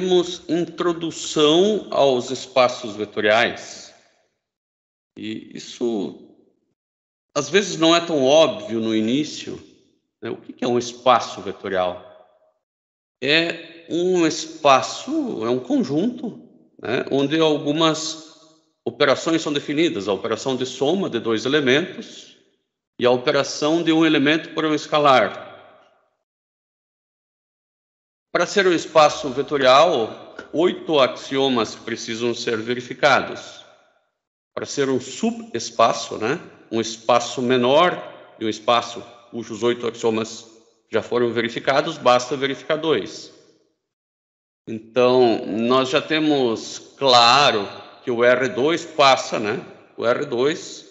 temos introdução aos espaços vetoriais. E isso, às vezes, não é tão óbvio no início, né? O que é um espaço vetorial? É um espaço, é um conjunto, né, onde algumas operações são definidas. A operação de soma de dois elementos e a operação de um elemento por um escalar. Para ser um espaço vetorial, 8 axiomas precisam ser verificados. Para ser um subespaço, né, um espaço menor de um espaço cujos 8 axiomas já foram verificados, basta verificar 2. Então, nós já temos claro que o R2 passa, né? O R2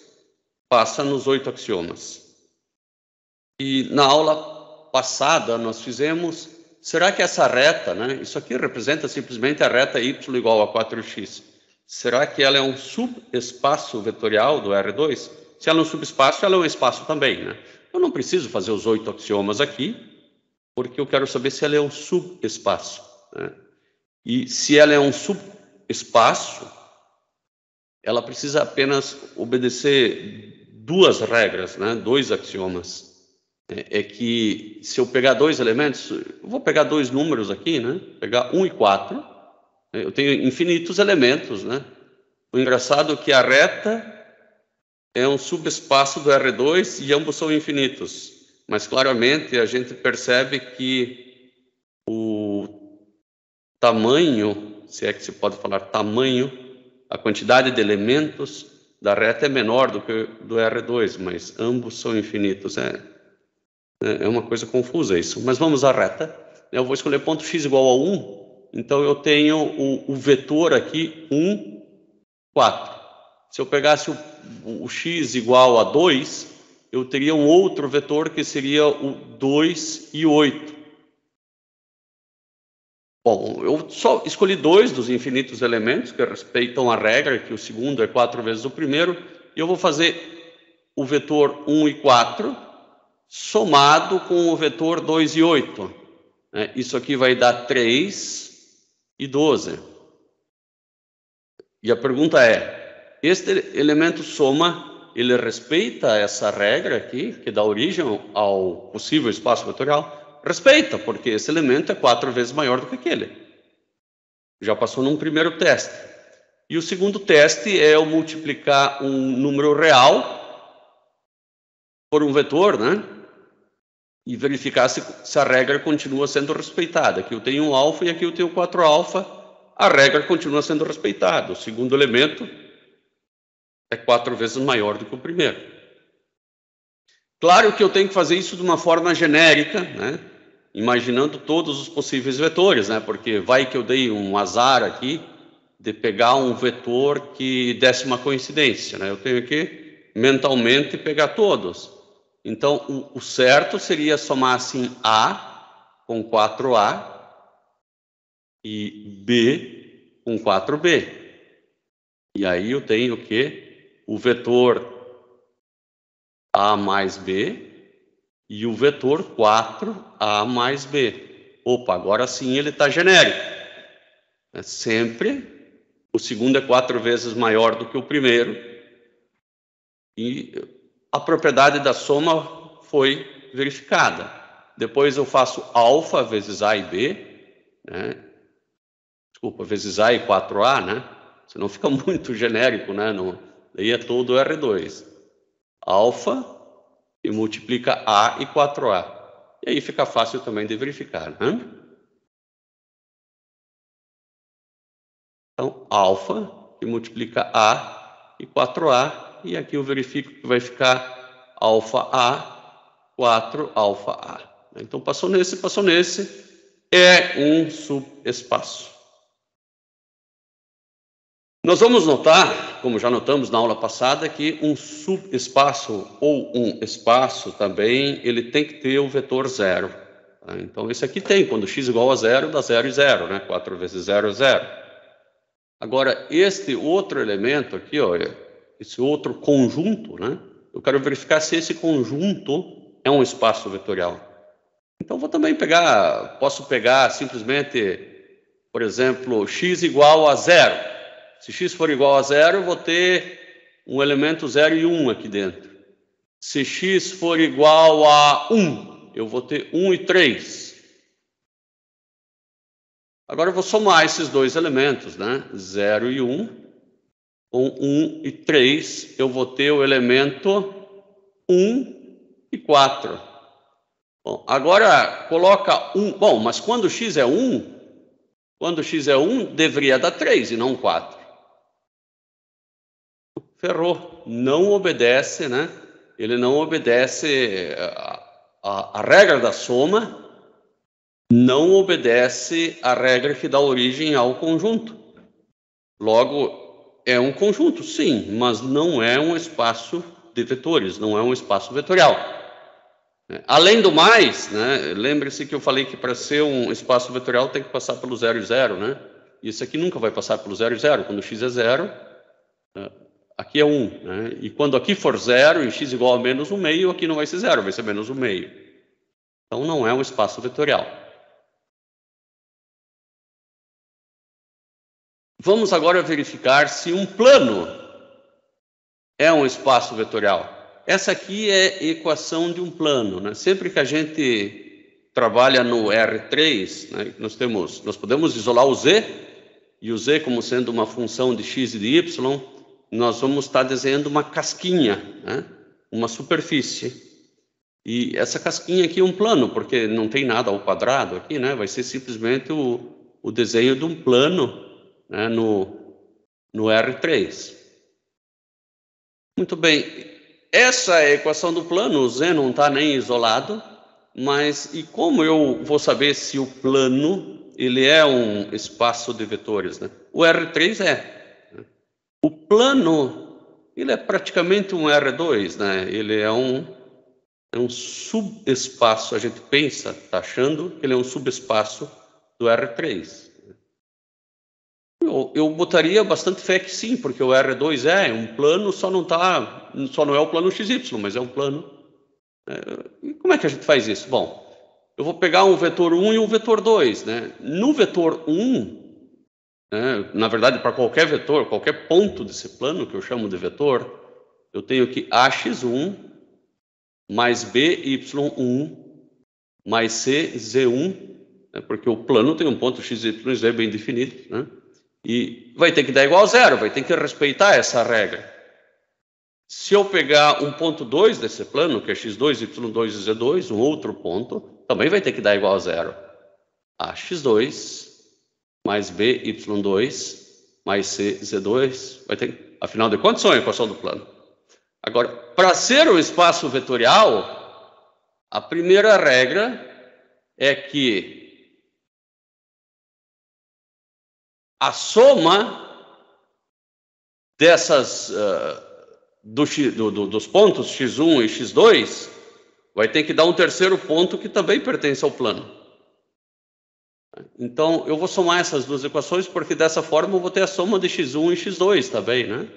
passa nos 8 axiomas. E na aula passada nós fizemos, será que essa reta, né? Isso aqui representa simplesmente a reta y igual a 4x. Será que ela é um subespaço vetorial do R2? Se ela é um subespaço, ela é um espaço também, né? Eu não preciso fazer os 8 axiomas aqui, porque eu quero saber se ela é um subespaço, né? E se ela é um subespaço, ela precisa apenas obedecer 2 regras, né? 2 axiomas. É que se eu pegar 2 elementos, eu vou pegar 2 números aqui, né? Pegar 1 e 4, eu tenho infinitos elementos, né? O engraçado é que a reta é um subespaço do R2 e ambos são infinitos. Mas claramente a gente percebe que o tamanho, se é que se pode falar tamanho, a quantidade de elementos da reta é menor do que do R2, mas ambos são infinitos. É uma coisa confusa isso. Mas vamos à reta. Eu vou escolher ponto x igual a 1, então eu tenho o vetor aqui 1, 4. Se eu pegasse o x igual a 2, eu teria um outro vetor que seria o 2 e 8. Bom, eu só escolhi 2 dos infinitos elementos que respeitam a regra, que o segundo é 4 vezes o primeiro, e eu vou fazer o vetor 1 e 4 somado com o vetor 2 e 8. Isso aqui vai dar 3 e 12. E a pergunta é, este elemento soma, ele respeita essa regra aqui, que dá origem ao possível espaço vetorial? Respeita, porque esse elemento é 4 vezes maior do que aquele. Já passou num primeiro teste. E o segundo teste é eu multiplicar um número real por um vetor, né? E verificar se a regra continua sendo respeitada. Aqui eu tenho 1 alfa e aqui eu tenho 4 alfa. A regra continua sendo respeitada. O segundo elemento é 4 vezes maior do que o primeiro. Claro que eu tenho que fazer isso de uma forma genérica, né? Imaginando todos os possíveis vetores, né? Porque vai que eu dei um azar aqui de pegar um vetor que desse uma coincidência, né? Eu tenho que mentalmente pegar todos. Então, o certo seria somar assim A com 4A e B com 4B. E aí eu tenho o quê? O vetor A mais B e o vetor 4A mais B. Opa, agora sim ele está genérico. Sempre o segundo é 4 vezes maior do que o primeiro. E a propriedade da soma foi verificada. Depois eu faço alfa vezes A e B, né? Desculpa, vezes A e 4A, né? Senão fica muito genérico, né? Não, daí é todo R2. Alfa e multiplica A e 4A. E aí fica fácil também de verificar, né? Então, alfa e multiplica A e 4A. E aqui eu verifico que vai ficar alfa A, 4 alfa A. Então, passou nesse, é um subespaço. Nós vamos notar, como já notamos na aula passada, que um subespaço ou um espaço também, ele tem que ter o vetor 0. Tá? Então, esse aqui tem, quando x igual a 0, dá 0 e 0, né? 4 vezes 0 é 0. Agora, este outro elemento aqui, ó, esse outro conjunto, né? Eu quero verificar se esse conjunto é um espaço vetorial. Então, vou também posso pegar simplesmente por exemplo, x igual a 0. Se x for igual a 0, eu vou ter um elemento 0 e 1 aqui dentro. Se x for igual a 1, eu vou ter 1 e 3. Agora eu vou somar esses dois elementos, né? 0 e 1. Com 1 e 3, eu vou ter o elemento 1 e 4. Bom, agora coloca 1. Bom, mas quando x é 1, deveria dar 3 e não 4. Ferrou. Não obedece, né? Ele não obedece a regra da soma, não obedece a regra que dá origem ao conjunto. Logo, é um conjunto, sim, mas não é um espaço de vetores, não é um espaço vetorial. Além do mais, né, lembre-se que eu falei que para ser um espaço vetorial tem que passar pelo 0 e 0, né? E esse aqui nunca vai passar pelo 0 e 0. Quando x é 0, aqui é 1, né? E quando aqui for 0 e x igual a menos 1 meio, aqui não vai ser 0, vai ser menos 1 meio. Então não é um espaço vetorial. Vamos agora verificar se um plano é um espaço vetorial. Essa aqui é a equação de um plano, né? Sempre que a gente trabalha no R3, né, nós podemos isolar o z, e o z como sendo uma função de x e de y, nós vamos estar desenhando uma casquinha, né, uma superfície. E essa casquinha aqui é um plano, porque não tem nada ao quadrado aqui, né? Vai ser simplesmente o desenho de um plano, né, no R3. Muito bem. Essa é a equação do plano, o z não está nem isolado, mas e como eu vou saber se o plano ele é um espaço de vetores, né? O R3 é. O plano, ele é praticamente um R2, né? Ele é um subespaço, a gente pensa, está achando que ele é um subespaço do R3. Eu botaria bastante fé que sim, porque o R2 é um plano, só não é o plano XY, mas é um plano. E como é que a gente faz isso? Bom, eu vou pegar um vetor 1 e um vetor 2, né? No vetor 1, né, na verdade, para qualquer vetor, qualquer ponto desse plano, que eu chamo de vetor, eu tenho que AX1 mais BY1 mais CZ1, né, porque o plano tem um ponto x, y e z bem definido, né? E vai ter que dar igual a 0, vai ter que respeitar essa regra. Se eu pegar um ponto 2 desse plano, que é x2, y2 e z2, um outro ponto, também vai ter que dar igual a 0. Ax2 mais by2 mais cz2, vai ter, afinal de contas, são a equação do plano. Agora, para ser um espaço vetorial, a primeira regra é que a soma dessas dos pontos x1 e x2 vai ter que dar um terceiro ponto que também pertence ao plano. Então, eu vou somar essas duas equações, porque dessa forma eu vou ter a soma de x1 e x2 também, né?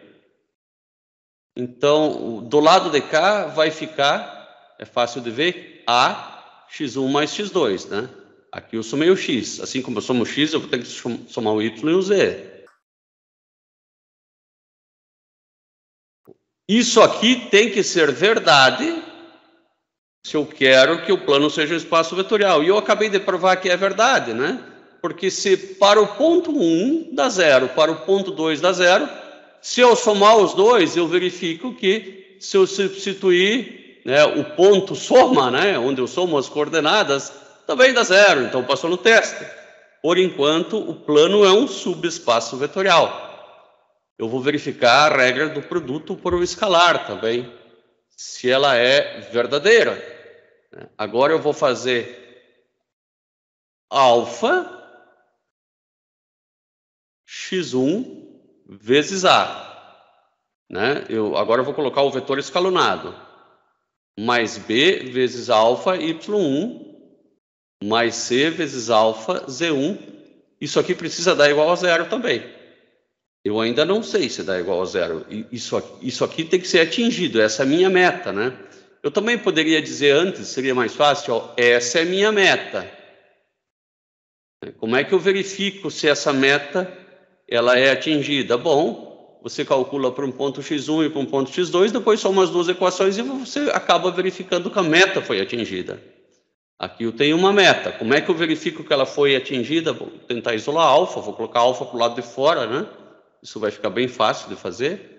Então, do lado de cá vai ficar, é fácil de ver, a x1 mais x2, né? Aqui eu somei o x. Assim como eu somo o x, eu vou ter que somar o y e o z. Isso aqui tem que ser verdade se eu quero que o plano seja um espaço vetorial. E eu acabei de provar que é verdade, né? Porque se para o ponto 1 dá 0, para o ponto 2 dá 0, se eu somar os dois, eu verifico que se eu substituir, né, o ponto soma, né, onde eu somo as coordenadas, também dá 0, então passou no teste. Por enquanto, o plano é um subespaço vetorial. Eu vou verificar a regra do produto por um escalar também, se ela é verdadeira. Agora eu vou fazer alfa x1 vezes A. Né? Agora eu vou colocar o vetor escalonado. Mais B vezes alfa y1 mais C vezes alfa z1. Isso aqui precisa dar igual a 0 também. Eu ainda não sei se dá igual a 0. Isso aqui tem que ser atingido, essa é a minha meta, né? Eu também poderia dizer antes, seria mais fácil, ó, essa é a minha meta. Como é que eu verifico se essa meta ela é atingida? Bom, você calcula para um ponto x1 e para um ponto x2, depois soma as duas equações e você acaba verificando que a meta foi atingida. Aqui eu tenho uma meta. Como é que eu verifico que ela foi atingida? Vou tentar isolar alfa, vou colocar alfa para o lado de fora, né? Isso vai ficar bem fácil de fazer.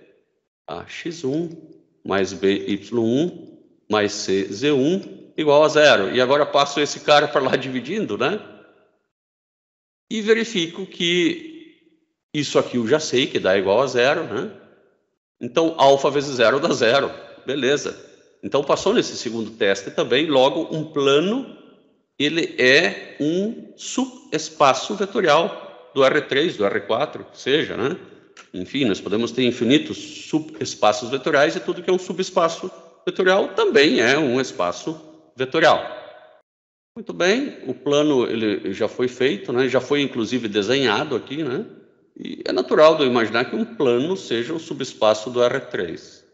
x1 mais by1 mais cz1 igual a 0. E agora passo esse cara para lá dividindo, né? E verifico que isso aqui eu já sei que dá igual a 0, né? Então, alfa vezes 0 dá 0. Beleza. Então, passou nesse segundo teste também. Logo, um plano, ele é um subespaço vetorial do R3, do R4, que seja, né? Enfim, nós podemos ter infinitos subespaços vetoriais e tudo que é um subespaço vetorial também é um espaço vetorial. Muito bem, o plano ele já foi feito, né? Já foi inclusive desenhado aqui, né? E é natural de eu imaginar que um plano seja um subespaço do R3.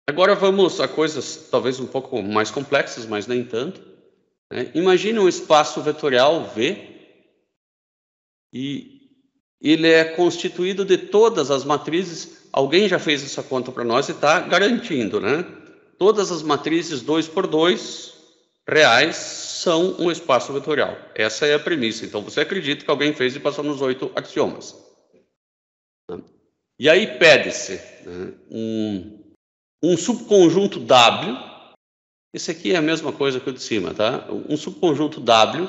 Agora vamos a coisas talvez um pouco mais complexas, mas nem tanto. Né? Imagine um espaço vetorial V e ele é constituído de todas as matrizes. Alguém já fez essa conta para nós e está garantindo, né? Todas as matrizes 2x2 reais são um espaço vetorial. Essa é a premissa. Então, você acredita que alguém fez e passou nos 8 axiomas. E aí pede-se, né, um subconjunto W. Esse aqui é a mesma coisa que o de cima, tá? Um subconjunto W,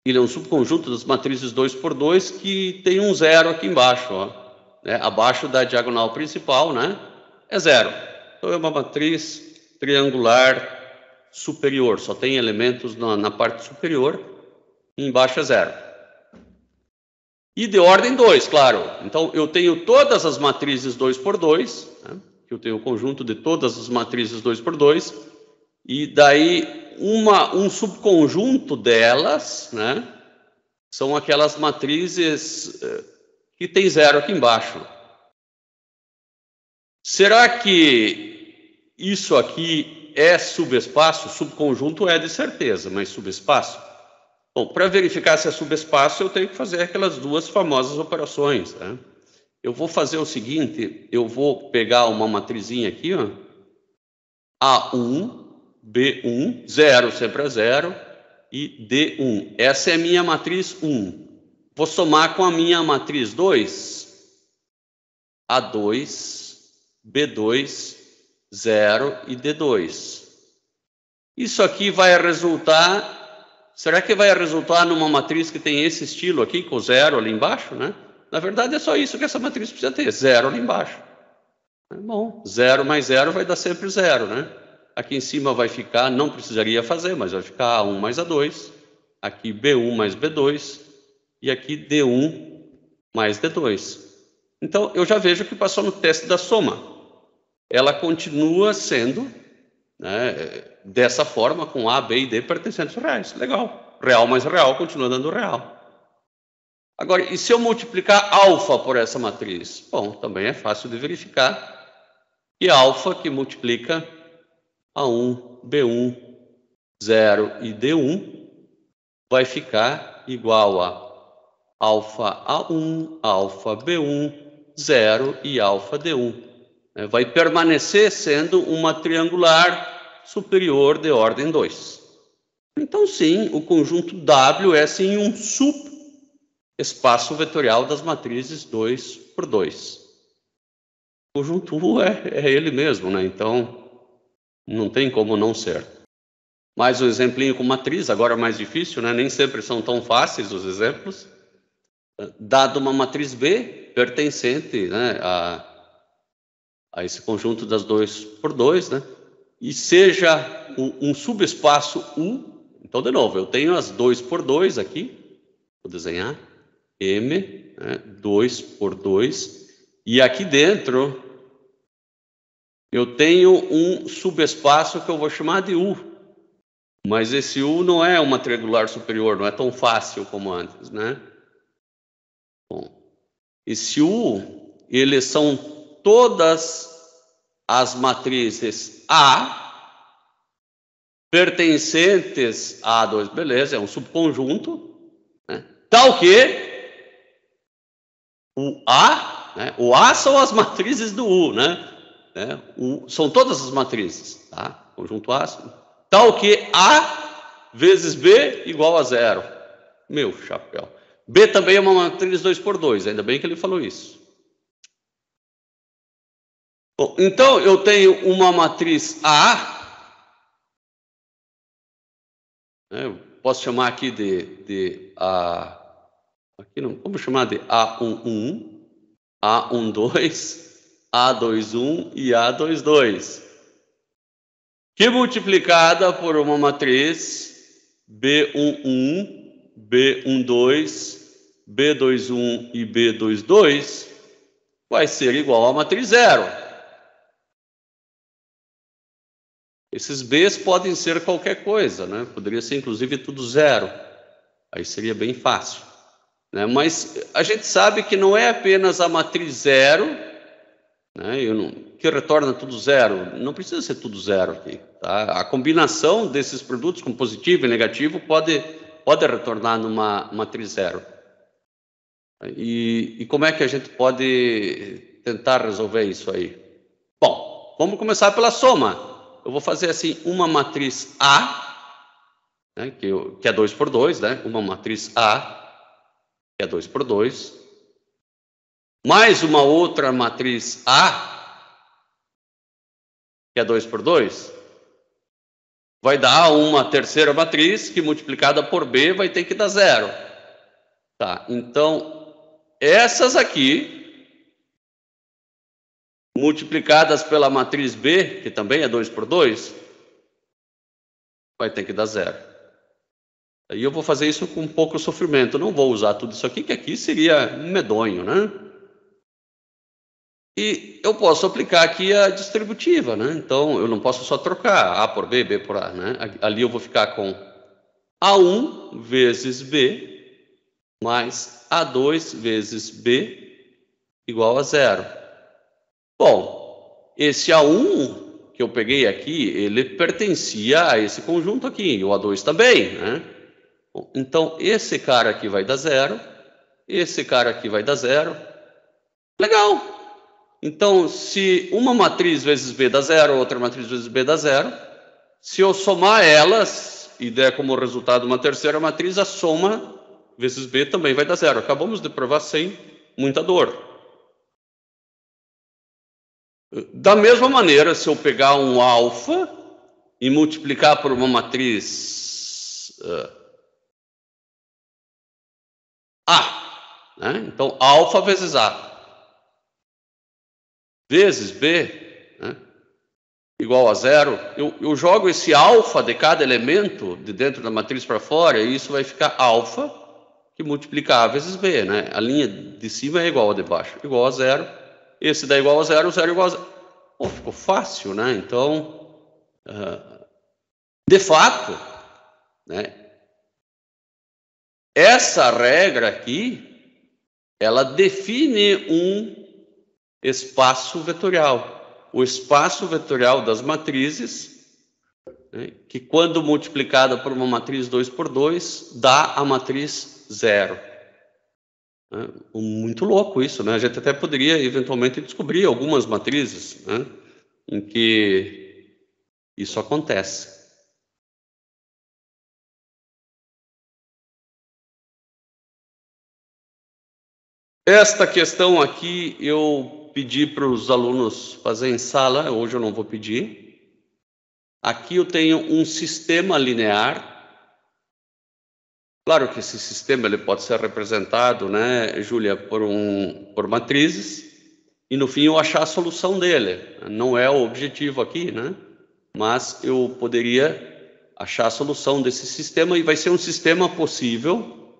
ele é um subconjunto das matrizes 2x2 que tem um zero aqui embaixo, ó, né? Abaixo da diagonal principal, né? É zero. Então, é uma matriz triangular superior, só tem elementos na parte superior, e embaixo é zero. E de ordem 2, claro. Então, eu tenho todas as matrizes 2x2, né? Eu tenho o conjunto de todas as matrizes 2x2, e daí um subconjunto delas, né? São aquelas matrizes que tem zero aqui embaixo. Será que isso aqui é subespaço? Subconjunto é de certeza, mas subespaço? Bom, para verificar se é subespaço, eu tenho que fazer aquelas duas famosas operações, né? Eu vou fazer o seguinte, eu vou pegar uma matrizinha aqui, ó, A1, B1, 0 sempre é 0, e D1. Essa é a minha matriz 1. Vou somar com a minha matriz 2, A2, B2, 0 e D2. Isso aqui vai resultar... Será que vai resultar numa matriz que tem esse estilo aqui, com 0 ali embaixo, né? Na verdade, é só isso que essa matriz precisa ter, 0 ali embaixo. Bom, 0 mais 0 vai dar sempre 0, né? Aqui em cima vai ficar, não precisaria fazer, mas vai ficar A1 mais A2. Aqui B1 mais B2. E aqui D1 mais D2. Então, eu já vejo que passou no teste da soma. Ela continua sendo... né, dessa forma, com A, B e D pertencentes reais. Legal. Real mais real continua dando real. Agora, e se eu multiplicar alfa por essa matriz? Bom, também é fácil de verificar. E alfa que multiplica A1, B1, 0 e D1 vai ficar igual a alfa A1, alfa B1, 0 e alfa D1. Vai permanecer sendo uma triangular superior de ordem 2. Então, sim, o conjunto W é, sim, um subespaço vetorial das matrizes 2x2. O conjunto U é ele mesmo, né? Então, não tem como não ser. Mais um exemplinho com matriz, agora mais difícil, né? Nem sempre são tão fáceis os exemplos. Dado uma matriz B pertencente, né, a esse conjunto das 2x2, né? E seja um subespaço U. Então, de novo, eu tenho as 2x2 aqui, vou desenhar, M, né, 2x2, e aqui dentro eu tenho um subespaço que eu vou chamar de U, mas esse U não é uma triangular superior, não é tão fácil como antes, né? Bom, esse U, eles são todas as matrizes A pertencentes a A2, beleza, é um subconjunto, né? Tal que o A, né? O A são as matrizes do U, né? São todas as matrizes, tá? Conjunto A, tal que A vezes B igual a 0. Meu chapéu. B também é uma matriz 2 por 2, ainda bem que ele falou isso. Bom, então eu tenho uma matriz A, né? Eu posso chamar aqui de A, aqui não, vamos chamar de A11, A12, A21 e A22, que multiplicada por uma matriz B11, B12, B21 e B22 vai ser igual a matriz 0. Esses B's podem ser qualquer coisa, né? Poderia ser inclusive tudo 0. Aí seria bem fácil, né? Mas a gente sabe que não é apenas a matriz 0, né, que retorna tudo 0. Não precisa ser tudo 0 aqui, tá? A combinação desses produtos com positivo e negativo pode retornar numa matriz 0. E como é que a gente pode tentar resolver isso aí? Bom, vamos começar pela soma. Eu vou fazer assim uma matriz A, né, que é 2 por 2, né? Uma matriz A, que é 2 por 2, mais uma outra matriz A, que é 2 por 2, vai dar uma terceira matriz que multiplicada por B vai ter que dar 0. Tá, então essas aqui multiplicadas pela matriz B, que também é 2 por 2, vai ter que dar 0. Aí eu vou fazer isso com pouco sofrimento, não vou usar tudo isso aqui, que aqui seria medonho, né? E eu posso aplicar aqui a distributiva, né? Então eu não posso só trocar A por B, B por A, né? Ali eu vou ficar com A1 vezes B mais A2 vezes B igual a 0. Bom, esse A1 que eu peguei aqui, ele pertencia a esse conjunto aqui, e o A2 também, né? Bom, então, esse cara aqui vai dar 0, esse cara aqui vai dar 0. Legal! Então, se uma matriz vezes B dá 0, outra matriz vezes B dá 0, se eu somar elas e der como resultado uma terceira matriz, a soma vezes B também vai dar 0. Acabamos de provar sem muita dor. Da mesma maneira, se eu pegar um alfa e multiplicar por uma matriz A, né? Então, alfa vezes A vezes B, né, igual a 0, eu jogo esse alfa de cada elemento de dentro da matriz para fora, e isso vai ficar alfa, que multiplica A vezes B, né? A linha de cima é igual a de baixo, igual a 0. Esse dá igual a 0, 0 igual a 0. Pô, ficou fácil, né? Então, de fato, né, essa regra aqui, ela define um espaço vetorial. O espaço vetorial das matrizes, né, que quando multiplicada por uma matriz 2 por 2, dá a matriz 0. Muito louco isso, né? A gente até poderia, eventualmente, descobrir algumas matrizes, né, em que isso acontece. Esta questão aqui eu pedi para os alunos fazerem em sala, hoje eu não vou pedir. Aqui eu tenho um sistema linear. Claro que esse sistema ele pode ser representado, né, Júlia, por matrizes, e no fim eu achar a solução dele. Não é o objetivo aqui, né? Mas eu poderia achar a solução desse sistema, e vai ser um sistema possível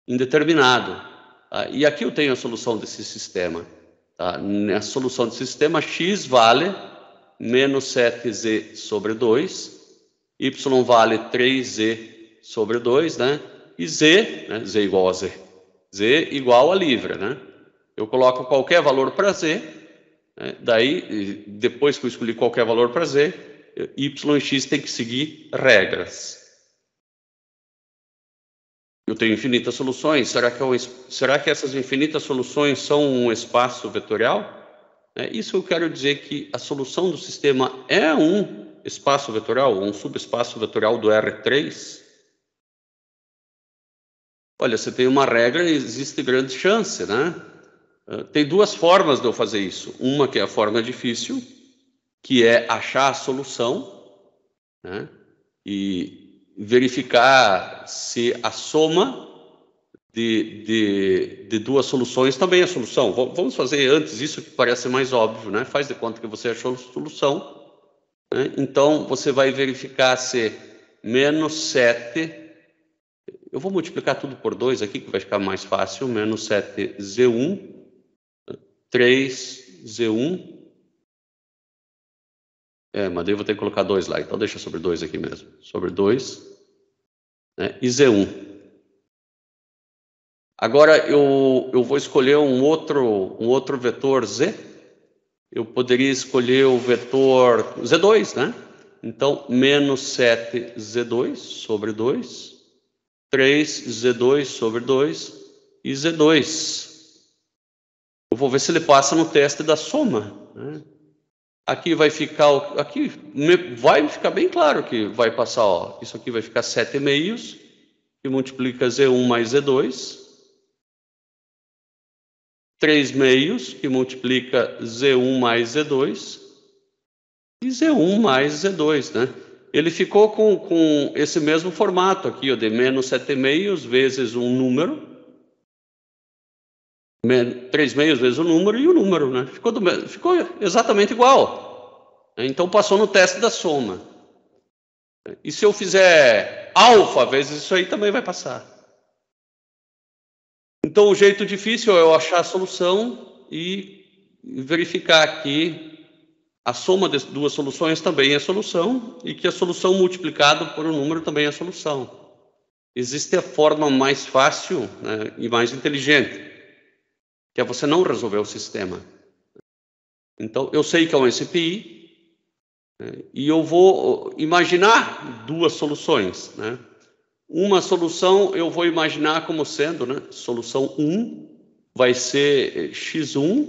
indeterminado. Tá? E aqui eu tenho a solução desse sistema. Tá? Na solução desse sistema, x vale menos 7z sobre 2, y vale 3z sobre 2, né? E z, né? Z igual a z. Z igual a livre, né? Eu coloco qualquer valor para z, né? Daí, depois que eu escolhi qualquer valor para z, y e x tem que seguir regras. eu tenho infinitas soluções. Será que essas infinitas soluções são um espaço vetorial? Isso eu quero dizer que a solução do sistema é um espaço vetorial, um subespaço vetorial do R3. Olha, você tem uma regra e existe grande chance, né? Tem duas formas de eu fazer isso. Uma que é a forma difícil, que é achar a solução, né? E verificar se a soma de duas soluções também é solução. Vamos fazer antes isso, que parece mais óbvio, né? Faz de conta que você achou a solução, né? Então, você vai verificar se menos 7... Eu vou multiplicar tudo por 2 aqui, que vai ficar mais fácil. Menos 7Z1, 3Z1. Mas daí eu vou ter que colocar 2 lá. Então, deixa sobre 2 aqui mesmo. Sobre 2, né? E Z1. Agora, eu vou escolher um outro vetor Z. Eu poderia escolher o vetor Z2, né? Então, menos 7Z2 sobre 2. 3Z2 sobre 2 e Z2. Eu vou ver se ele passa no teste da soma, né? Aqui vai ficar bem claro que vai passar, ó. Isso aqui vai ficar 7 meios, que multiplica Z1 mais Z2. 3 meios, que multiplica Z1 mais Z2. E Z1 mais Z2, né? Ele ficou com esse mesmo formato aqui, ó, de menos 7 meios vezes um número. 3 meios vezes o número e o número, né? Ficou exatamente igual. Então, passou no teste da soma. E se eu fizer alfa vezes isso aí, também vai passar. Então, o jeito difícil é eu achar a solução e verificar aqui a soma de duas soluções também é solução e que a solução multiplicada por um número também é solução. Existe a forma mais fácil, né, e mais inteligente, que é você não resolver o sistema. Então, eu sei que é um SPI, né, e eu vou imaginar duas soluções, né? Uma solução eu vou imaginar como sendo, né, solução 1 vai ser x1,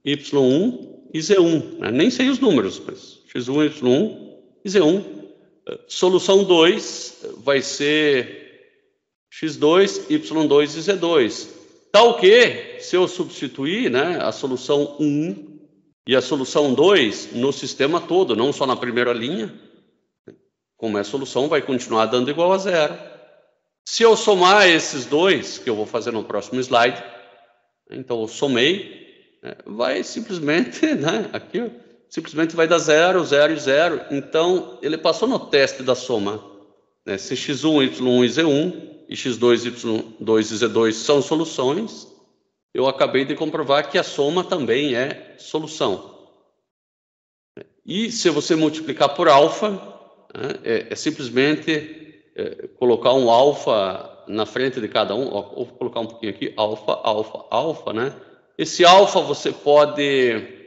y1 e Z1, né? Nem sei os números, mas x1, y1 e Z1. Solução 2 vai ser x2, y2 e Z2. Tal que, se eu substituir, né, a solução 1 e a solução 2 no sistema todo, não só na primeira linha, como é a solução, vai continuar dando igual a 0. Se eu somar esses dois, que eu vou fazer no próximo slide, então eu somei, vai simplesmente, né, aqui, simplesmente vai dar 0, 0 e 0. Então, ele passou no teste da soma, né? Se x1, y1 e z1, e x2, y2 e z2 são soluções, eu acabei de comprovar que a soma também é solução. E se você multiplicar por alfa, né, é simplesmente colocar um alfa na frente de cada um. Ó, vou colocar um pouquinho aqui, alfa, alfa, alfa, né? Esse alfa você pode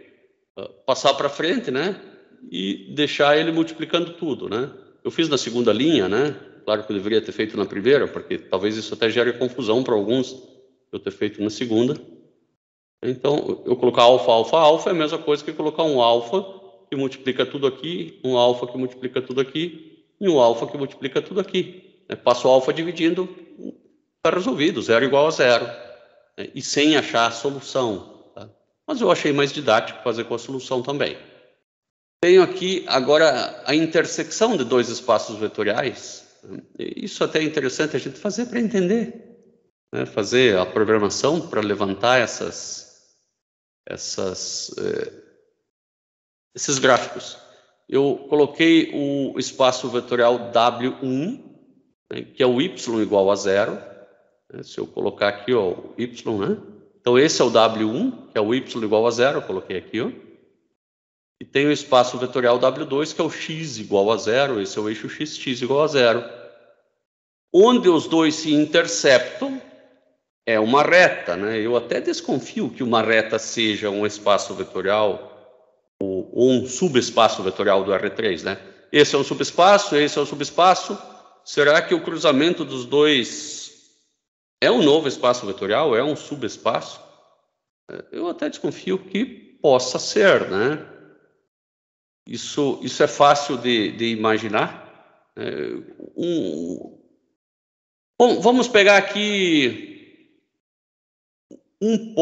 passar para frente, né? E deixar ele multiplicando tudo, né? Eu fiz na segunda linha, né? Claro que eu deveria ter feito na primeira, porque talvez isso até gere confusão para alguns, eu ter feito na segunda. Então, eu colocar alfa, alfa, alfa é a mesma coisa que colocar um alfa que multiplica tudo aqui, um alfa que multiplica tudo aqui, e um alfa que multiplica tudo aqui. Passo o alfa dividindo, está resolvido, 0 igual a 0. E sem achar a solução. Tá? Mas eu achei mais didático fazer com a solução também. Tenho aqui agora a intersecção de dois espaços vetoriais. Isso até é interessante a gente fazer para entender. Né? Fazer a programação para levantar esses gráficos. Eu coloquei o espaço vetorial W1, né, que é o y igual a 0. Se eu colocar aqui, ó, o y, né? Então, esse é o W1, que é o y igual a 0, eu coloquei aqui, ó. E tem o espaço vetorial W2, que é o x igual a 0, esse é o eixo x igual a 0. Onde os dois se interceptam é uma reta, né? Eu até desconfio que uma reta seja um espaço vetorial ou um subespaço vetorial do R3, né? Esse é um subespaço, esse é um subespaço. Será que o cruzamento dos dois É um novo espaço vetorial? É um subespaço? Eu até desconfio que possa ser, né? Isso é fácil de imaginar. Bom, vamos pegar aqui um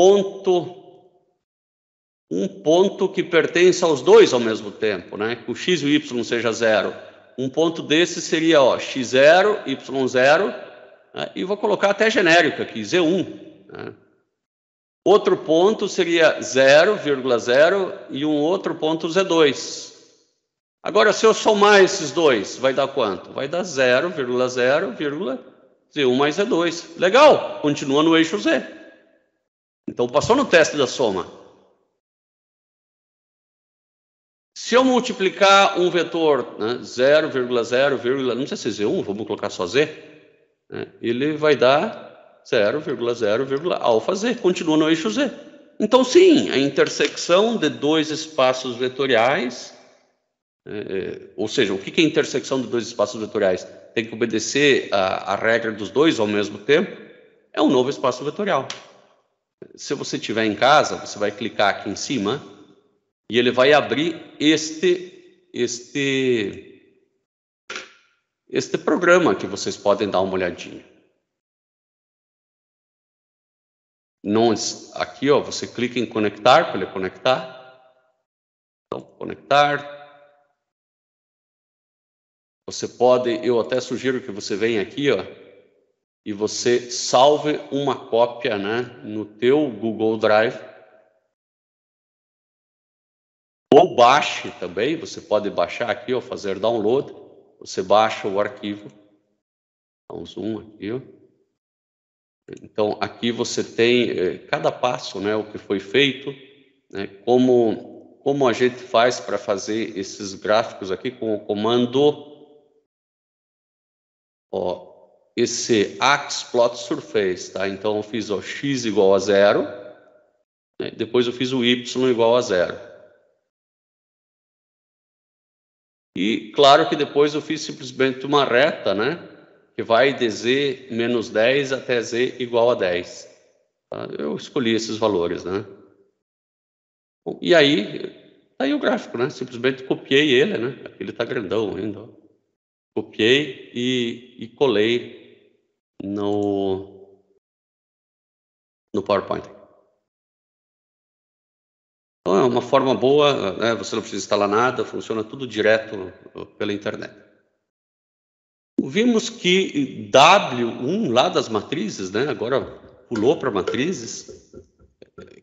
ponto que pertence aos dois ao mesmo tempo, né? Que o x e o y seja zero. Um ponto desse seria x0, y0, né? E vou colocar até genérico aqui, z1. Né? Outro ponto seria 0,0 e um outro ponto z2. Agora, se eu somar esses dois, vai dar quanto? Vai dar 0,0,z1 mais z2. Legal, continua no eixo z. Então, passou no teste da soma. Se eu multiplicar um vetor, né, 0,0, não sei se é z1, vamos colocar só z, né, ele vai dar 0,0, alfa z, continua no eixo z. Então, sim, a intersecção de dois espaços vetoriais, ou seja, o que é intersecção de dois espaços vetoriais? Tem que obedecer a regra dos dois ao mesmo tempo, é um novo espaço vetorial. Se você estiver em casa, você vai clicar aqui em cima e ele vai abrir este programa que vocês podem dar uma olhadinha. Aqui, você clica em conectar para ele conectar. Então, conectar. Você pode, eu até sugiro que você venha aqui, e você salve uma cópia, né, no teu Google Drive. Ou baixe também, você pode baixar aqui, fazer download. Você baixa o arquivo. Dá um zoom aqui, Então, aqui você tem cada passo, né, o que foi feito, né, como a gente faz para fazer esses gráficos aqui com o comando, esse axPlotSurface, tá? Então, eu fiz x igual a 0, né, depois eu fiz o y igual a 0. E, claro que depois eu fiz simplesmente uma reta, né, que vai de z menos 10 até z igual a 10. Tá? Eu escolhi esses valores, né? Bom, e aí, tá aí o gráfico, né? Simplesmente copiei ele, né? Aqui ele tá grandão ainda. Copiei e colei no PowerPoint. Então é uma forma boa, né? Você não precisa instalar nada, funciona tudo direto pela internet. Vimos que W1 lá das matrizes, né? Agora pulou para matrizes,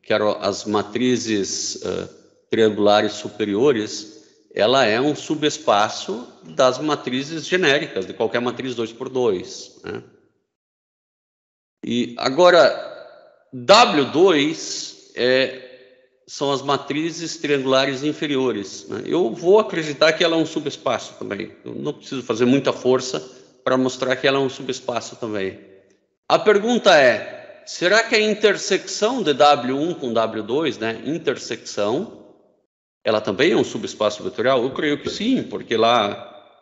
que eram as matrizes triangulares superiores. Ela é um subespaço das matrizes genéricas, de qualquer matriz 2×2. Né? E agora, W2 são as matrizes triangulares inferiores. Né? Eu vou acreditar que ela é um subespaço também. Eu não preciso fazer muita força para mostrar que ela é um subespaço também. A pergunta é, será que a intersecção de W1 com W2, né, intersecção, ela também é um subespaço vetorial? Eu creio que sim, porque lá,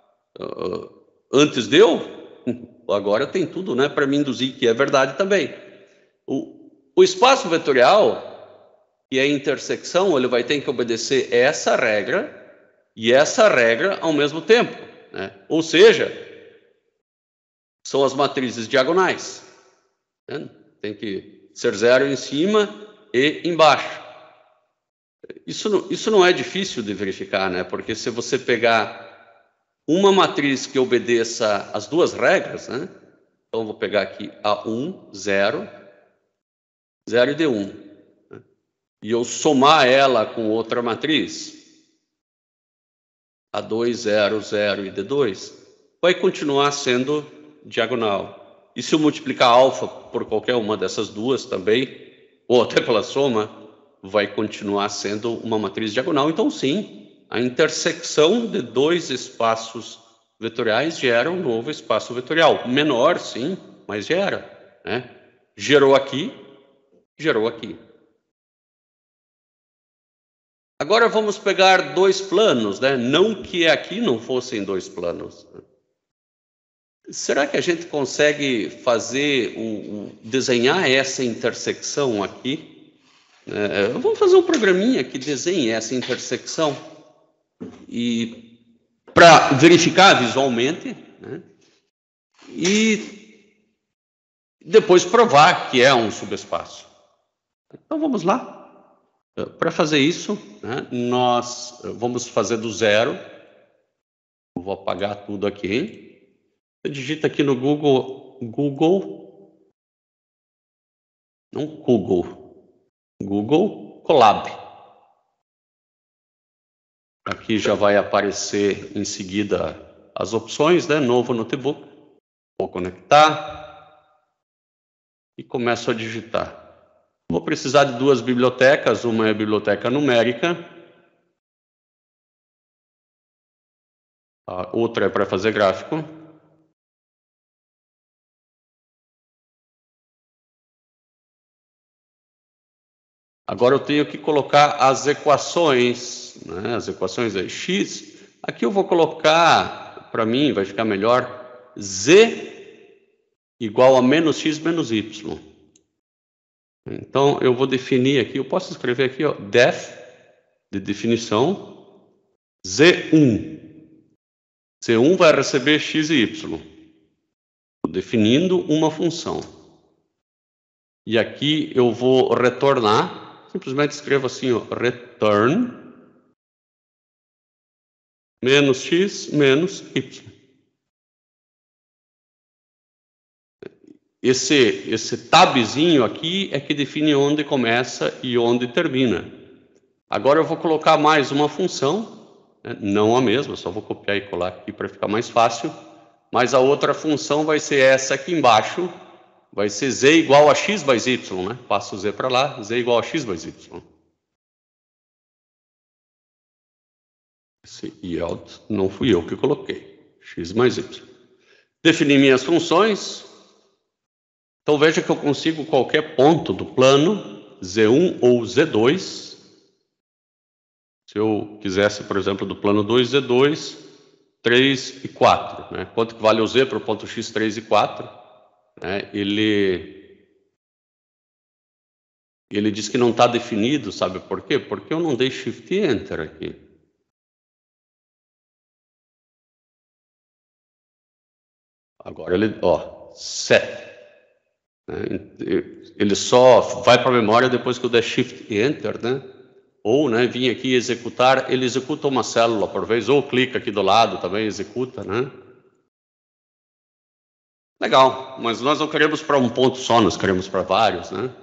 antes deu, agora tem tudo, né, para me induzir que é verdade também. O espaço vetorial, que é intersecção, ele vai ter que obedecer essa regra e essa regra ao mesmo tempo. Né? Ou seja, são as matrizes diagonais. Né? Tem que ser zero em cima e embaixo. Isso não é difícil de verificar, né? Porque se você pegar uma matriz que obedeça as duas regras, né? Então, eu vou pegar aqui A1, 0, 0 e D1. Né? E eu somar ela com outra matriz, A2, 0, 0 e D2, vai continuar sendo diagonal. E se eu multiplicar alfa por qualquer uma dessas duas também, ou até pela soma, vai continuar sendo uma matriz diagonal. Então, sim, a intersecção de dois espaços vetoriais gera um novo espaço vetorial. Menor, sim, mas gera. Né? Gerou aqui, gerou aqui. Agora vamos pegar dois planos, né? Não que aqui não fossem dois planos. Será que a gente consegue fazer, desenhar essa intersecção aqui? Vamos fazer um programinha que desenhe essa intersecção e para verificar visualmente, né? E depois provar que é um subespaço. Então vamos lá. Para fazer isso, né, nós vamos fazer do zero. Eu vou apagar tudo aqui. Você digita aqui no Google, não Google Colab. Aqui já vai aparecer em seguida as opções, né? Novo notebook. Vou conectar e começo a digitar. Vou precisar de duas bibliotecas, uma é a biblioteca numérica, a outra é para fazer gráfico. Agora eu tenho que colocar as equações, né? As equações aí, x. Aqui eu vou colocar, para mim vai ficar melhor, z igual a menos x menos y. Então eu vou definir aqui, eu posso escrever aqui, ó, def, de definição, z1. Z1 vai receber x e y. Estou definindo uma função. E aqui eu vou retornar. Simplesmente escrevo assim, ó, return menos x menos y. Esse tabzinho aqui é que define onde começa e onde termina. Agora eu vou colocar mais uma função, né? Não a mesma, só vou copiar e colar aqui para ficar mais fácil. Mas a outra função vai ser essa aqui embaixo, vai ser z igual a x mais y, né? Passo o z para lá, z igual a x mais y. Esse yield não fui eu que coloquei, x mais y. Defini minhas funções. Então veja que eu consigo qualquer ponto do plano, z1 ou z2. Se eu quisesse, por exemplo, do plano 2, z2, 3 e 4. Né? Quanto que vale o z para o ponto x, 3 e 4? Né? Ele diz que não está definido, sabe por quê? Porque eu não dei Shift e Enter aqui. Agora ele, ó, set. Né? Ele só vai para a memória depois que eu der Shift e Enter, né? Ou, né, vir aqui e executar, ele executa uma célula por vez, ou clica aqui do lado também, executa, né? Legal, mas nós não queremos para um ponto só, nós queremos para vários, né?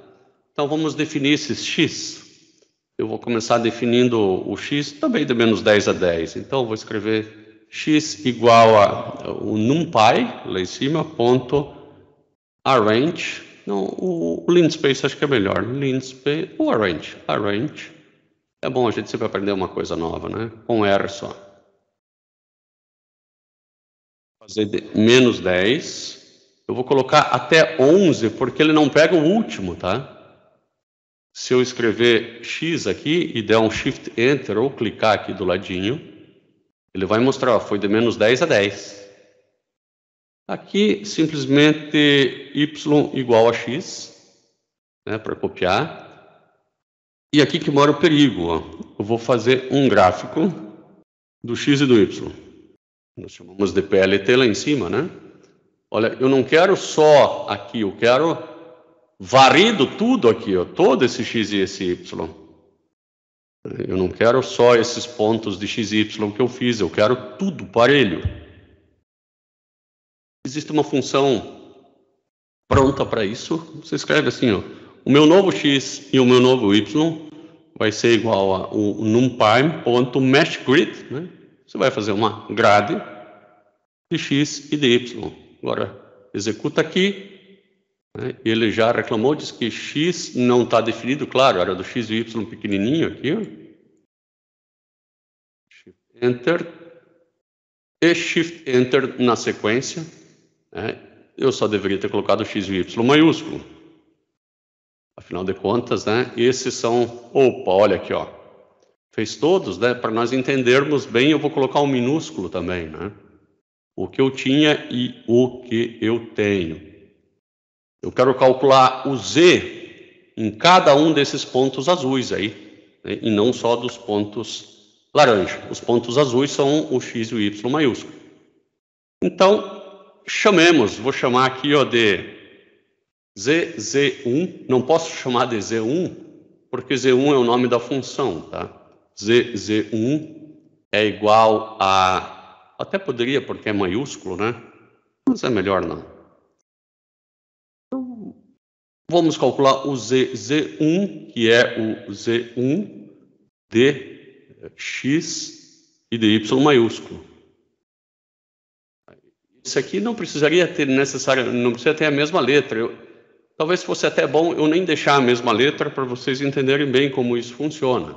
Então vamos definir esses x. Eu vou começar definindo o x também de menos 10 a 10. Então vou escrever x igual a o numpy, lá em cima, ponto arrange. Não, o linspace acho que é melhor. Linspace, ou arrange. Arrange. É bom a gente sempre aprender uma coisa nova, né? Com R só. Fazer de menos 10. Eu vou colocar até 11, porque ele não pega o último, tá? Se eu escrever x aqui e der um Shift Enter ou clicar aqui do ladinho, ele vai mostrar, ó, foi de menos 10 a 10. Aqui, simplesmente y igual a x, né, para copiar. E aqui que mora o perigo, ó. Eu vou fazer um gráfico do x e do y. Nós chamamos de PLT lá em cima, né? Olha, eu não quero só aqui, eu quero varrido tudo aqui, ó, todo esse x e esse y. Eu não quero só esses pontos de x e y que eu fiz, eu quero tudo parelho. Existe uma função pronta para isso. Você escreve assim, ó, o meu novo x e o meu novo y vai ser igual a o numpy.meshGrid, né? Você vai fazer uma grade de x e de y. Agora, executa aqui, né? Ele já reclamou, diz que x não está definido, claro, era do x e y pequenininho aqui, ó. Shift Enter e Shift Enter na sequência, né? Eu só deveria ter colocado x e y maiúsculo. Afinal de contas, né? Esses são... Opa, olha aqui, ó. Fez todos, né? Para nós entendermos bem, eu vou colocar um minúsculo também, né? o que eu tinha e o que eu tenho. Eu quero calcular o Z em cada um desses pontos azuis aí, né, e não só dos pontos laranja. Os pontos azuis são o X e o Y maiúsculo. Então, chamemos, vou chamar aqui ó, de ZZ1, não posso chamar de Z1, porque Z1 é o nome da função, tá? ZZ1 é igual a... Até poderia, porque é maiúsculo, né? Mas é melhor não. Então, vamos calcular o Z1, que é o Z1 de X e de Y maiúsculo. Isso aqui não precisaria ter não precisa ter a mesma letra. Talvez fosse até bom eu nem deixar a mesma letra para vocês entenderem bem como isso funciona.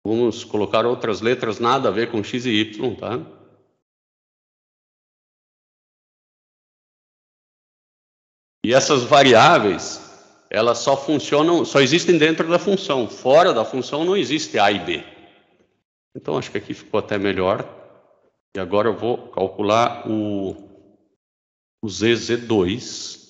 Vamos colocar outras letras nada a ver com X e Y, tá? E essas variáveis, elas só funcionam, só existem dentro da função. Fora da função não existe A e B. Então acho que aqui ficou até melhor. E agora eu vou calcular o ZZ2.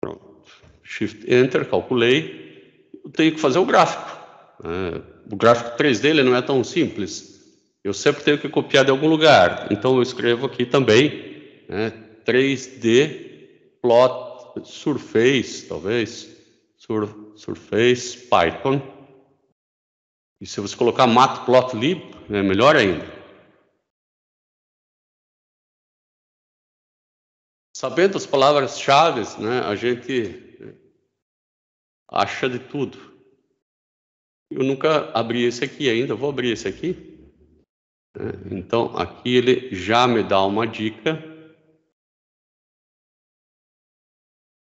Pronto. Shift Enter, calculei. Eu tenho que fazer o gráfico. O gráfico 3D ele não é tão simples. Eu sempre tenho que copiar de algum lugar. Então eu escrevo aqui também, né, 3D plot surface, talvez, surface Python. E se você colocar matplotlib, é melhor ainda. Sabendo as palavras-chave, né, a gente acha de tudo. Eu nunca abri esse aqui ainda, vou abrir esse aqui. Então, aqui ele já me dá uma dica.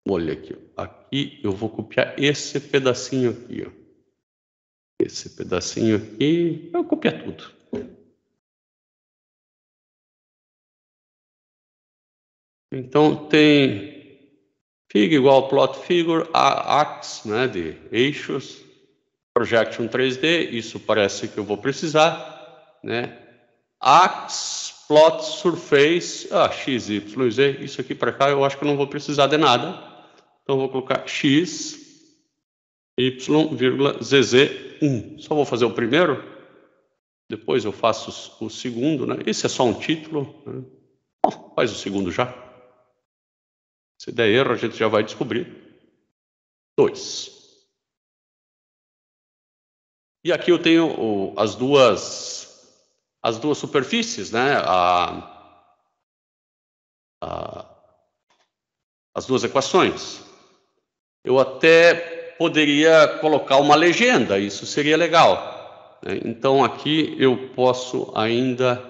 Olha aqui, aqui eu vou copiar esse pedacinho aqui, ó. Esse pedacinho aqui, eu copiar tudo. Então tem fig igual plot figure, ax, né, de eixos, projection 3D, isso parece que eu vou precisar, né? Ax, plot surface, x, y, z, isso aqui para cá eu acho que eu não vou precisar de nada. Então eu vou colocar x, y, zz1. Só vou fazer o primeiro, depois eu faço o segundo, né? Esse é só um título, né? Faz o segundo já. Se der erro, a gente já vai descobrir. 2. E aqui eu tenho as duas superfícies, né? As duas equações. Eu até poderia colocar uma legenda, isso seria legal, né? Então aqui eu posso ainda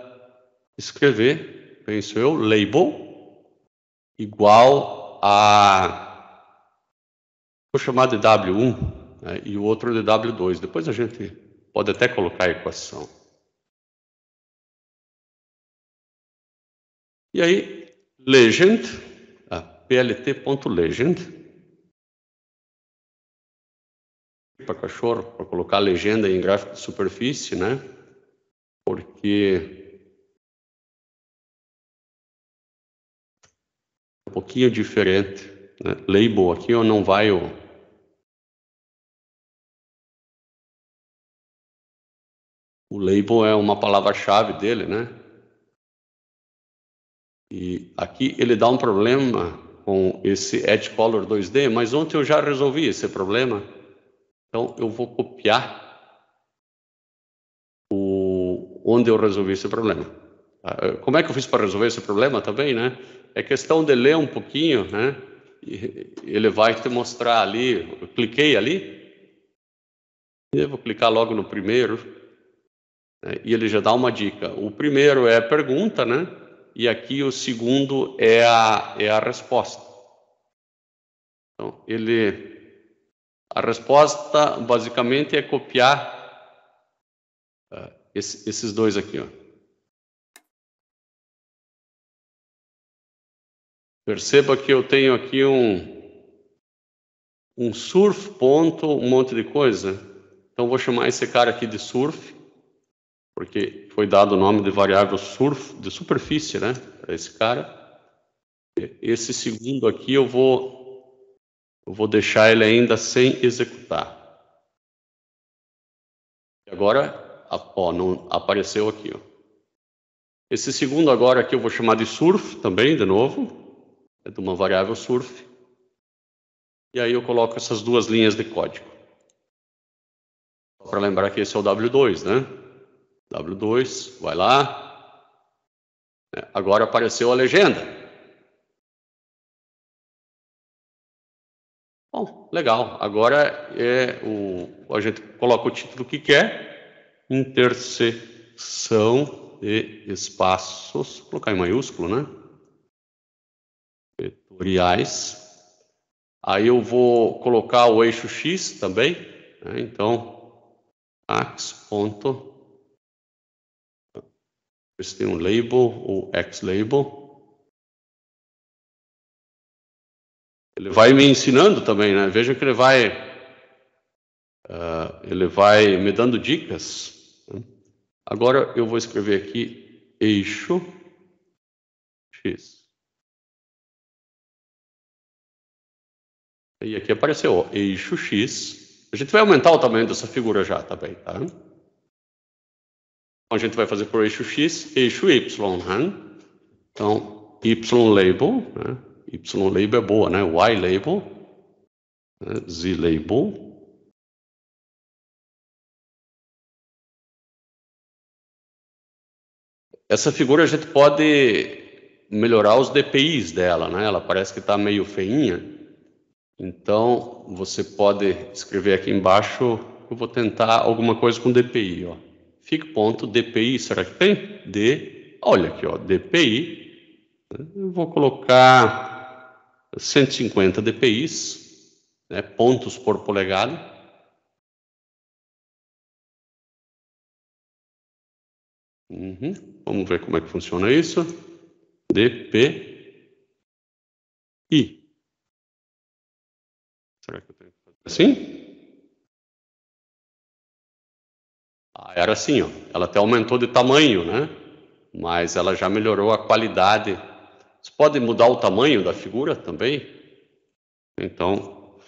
escrever, penso eu, label igual a, vou chamar de W1, né, e o outro de W2. Depois a gente pode até colocar a equação. E aí, legend, plt.legend, para cachorro, para colocar legenda em gráfico de superfície, né? Porque é um pouquinho diferente, né? Label aqui ou não vai o label é uma palavra-chave dele, né? E aqui ele dá um problema com esse Edge Color 2D, mas ontem eu já resolvi esse problema. Então eu vou copiar onde eu resolvi esse problema. Como é que eu fiz para resolver esse problema também, né? É questão de ler um pouquinho, né? E ele vai te mostrar ali. Eu cliquei ali. Eu vou clicar logo no primeiro, né? E ele já dá uma dica. O primeiro é a pergunta, né? E aqui o segundo é a resposta. Então, a resposta basicamente é copiar esses dois aqui, ó. Perceba que eu tenho aqui um surf ponto, um monte de coisa. Então, vou chamar esse cara aqui de surf, porque foi dado o nome de variável surf, de superfície, né, para esse cara. Esse segundo aqui eu vou deixar ele ainda sem executar. Agora, ó, não apareceu aqui, ó. Esse segundo agora aqui eu vou chamar de surf também, de novo. É de uma variável surf. E aí eu coloco essas duas linhas de código. Só para lembrar que esse é o W2, né? W2, vai lá. Agora apareceu a legenda. Bom, legal. Agora a gente coloca o título que quer. Interseção de espaços. Vou colocar em maiúsculo, né? Vetoriais. Aí eu vou colocar o eixo X também, né? Então, ax. Esse tem um label, o x-label. Ele vai me ensinando também, né? Veja que ele vai me dando dicas. Agora eu vou escrever aqui eixo X. E aqui apareceu, ó, eixo X. A gente vai aumentar o tamanho dessa figura já também, tá? Então, a gente vai fazer por eixo X, eixo Y, né? Então, Y-label, né? Y-label é boa, né? Y-label, né? Z-label. Essa figura a gente pode melhorar os DPIs dela, né? Ela parece que está meio feinha. Então, você pode escrever aqui embaixo, eu vou tentar alguma coisa com DPI, ó. Fic.dpi, será que tem? Olha aqui, ó, DPI. Eu vou colocar 150 DPIs, né, pontos por polegada. Vamos ver como é que funciona isso. DPI. Será que eu tenho que fazer assim? Era assim, ó. Ela até aumentou de tamanho, né? Mas ela já melhorou a qualidade. Você pode mudar o tamanho da figura também? Então,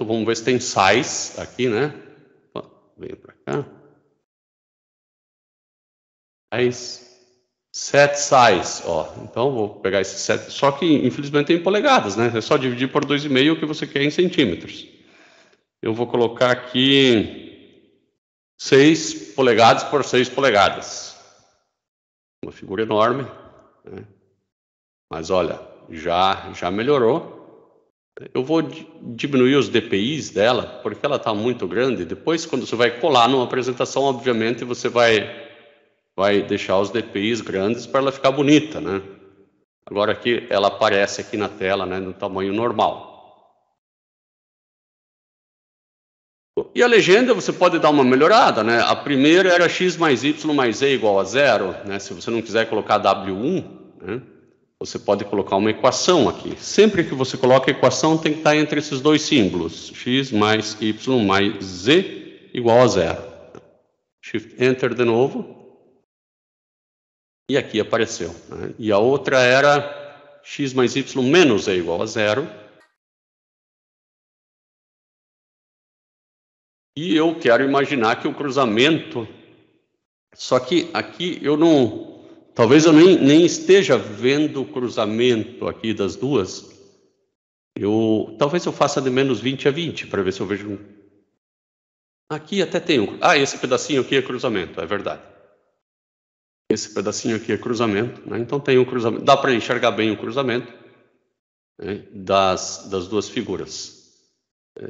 vamos ver se tem size aqui, né? Vem para cá. Set size, ó. Então, vou pegar esse set, só que infelizmente tem polegadas, né? É só dividir por 2,5 o que você quer em centímetros. Eu vou colocar aqui 6 polegadas por 6 polegadas. Uma figura enorme, né? Mas olha, já melhorou. Eu vou diminuir os DPIs dela, porque ela está muito grande. Depois, quando você vai colar numa apresentação, obviamente, você vai deixar os DPIs grandes para ela ficar bonita, né? Agora aqui, ela aparece aqui na tela, né, no tamanho normal. E a legenda você pode dar uma melhorada, né? A primeira era x mais y mais z igual a 0, né? Se você não quiser colocar W1, né, você pode colocar uma equação aqui. Sempre que você coloca a equação, tem que estar entre esses dois símbolos. X mais y mais z igual a 0. Shift Enter de novo. E aqui apareceu, né? E a outra era x mais y menos z igual a 0. E eu quero imaginar que o cruzamento... Só que aqui eu não... Talvez eu nem esteja vendo o cruzamento aqui das duas. Talvez eu faça de menos 20 a 20, para ver se eu vejo... Aqui até tem um... esse pedacinho aqui é cruzamento, é verdade. Esse pedacinho aqui é cruzamento, né? Então tem um cruzamento. Dá para enxergar bem o cruzamento, né, das duas figuras.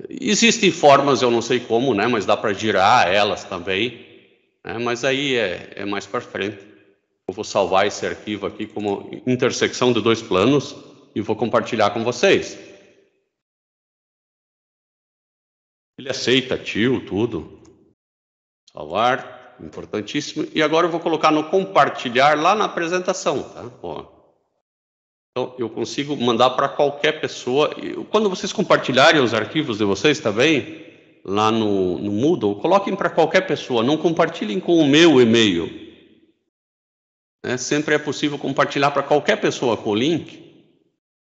Existem formas, eu não sei como, né, mas dá para girar elas também, né, mas aí é mais para frente. Eu vou salvar esse arquivo aqui como intersecção de dois planos e vou compartilhar com vocês. Ele aceita tio, tudo. Salvar, importantíssimo. E agora eu vou colocar no compartilhar lá na apresentação, tá? Ó. Então, eu consigo mandar para qualquer pessoa. Quando vocês compartilharem os arquivos de vocês também, lá no Moodle, coloquem para qualquer pessoa, não compartilhem com o meu e-mail. Sempre é possível compartilhar para qualquer pessoa com o link,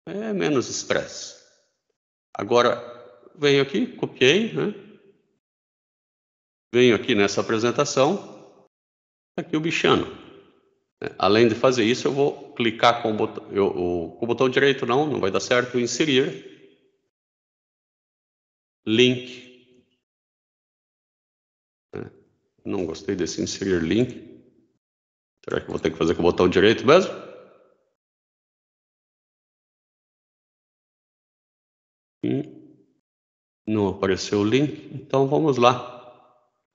é menos estresse. Agora, venho aqui, copiei, né? Venho aqui nessa apresentação, aqui o bichano. Além de fazer isso, eu vou clicar com o botão direito, não vai dar certo, inserir, link. Não gostei desse inserir link. Será que eu vou ter que fazer com o botão direito mesmo? Não apareceu o link, então vamos lá.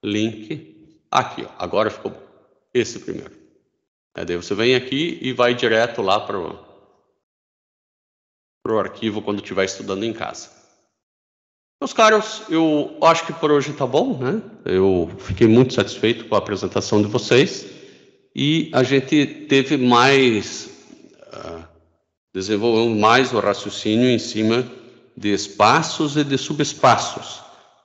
Link, aqui, ó, agora ficou esse primeiro. Daí você vem aqui e vai direto lá para o arquivo quando estiver estudando em casa. Meus caros, eu acho que por hoje tá bom, né? Eu fiquei muito satisfeito com a apresentação de vocês e a gente teve mais, desenvolvemos mais o raciocínio em cima de espaços e de subespaços.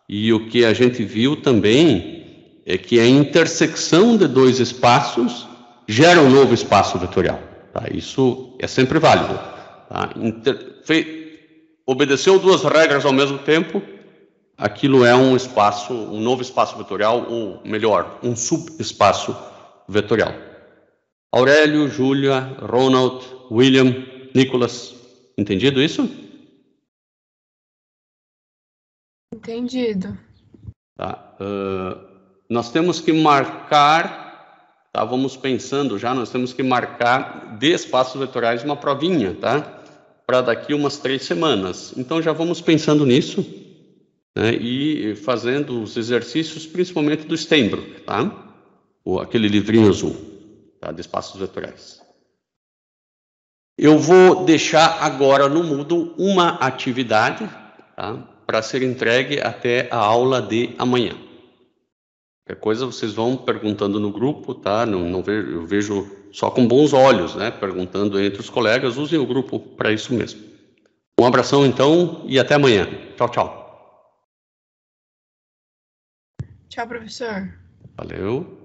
E o que a gente viu também é que a intersecção de dois espaços gera um novo espaço vetorial. Tá? Isso é sempre válido. Tá? Obedeceu duas regras ao mesmo tempo, aquilo é um espaço, um novo espaço vetorial, ou melhor, um subespaço vetorial. Aurélio, Júlia, Ronald, William, Nicolas, entendido isso? Entendido. Tá. Nós temos que marcar, estávamos pensando já, nós temos que marcar de espaços vetoriais uma provinha, tá? Para daqui umas 3 semanas. Então já vamos pensando nisso, né? E fazendo os exercícios, principalmente do Steinbrück, tá? Aquele livrinho azul, tá? De espaços vetoriais. Eu vou deixar agora no Moodle uma atividade, tá? Para ser entregue até a aula de amanhã. Qualquer coisa vocês vão perguntando no grupo, tá? Eu vejo só com bons olhos, né? Perguntando entre os colegas, usem o grupo para isso mesmo. Um abração então e até amanhã. Tchau, tchau. Tchau, professor. Valeu.